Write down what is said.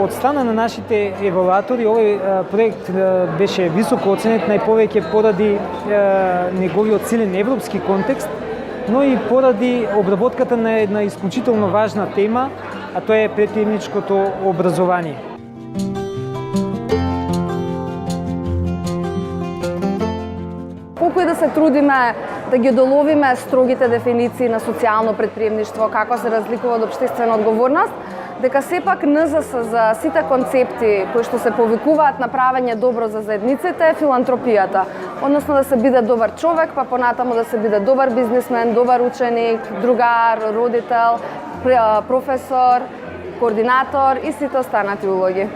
од страна на нашите евалуатори овој проект беше високо оценет најповеќе поради неговиот силен европски контекст, но и поради обработката на една исклучително важна тема, а тоа е претемничкото образование. Колку и да се трудиме да ги доловиме строгите дефиниции на социјално претприемништво, како се разликува од општествена одговорност, дека сепак НЗС за сите концепти кои што се повикуваат на правење добро за заедниците е филантропијата. Односно да се биде добар човек, па понатаму да се биде добар бизнисмен, добар ученик, другар, родител, професор, координатор и сите останати улоги.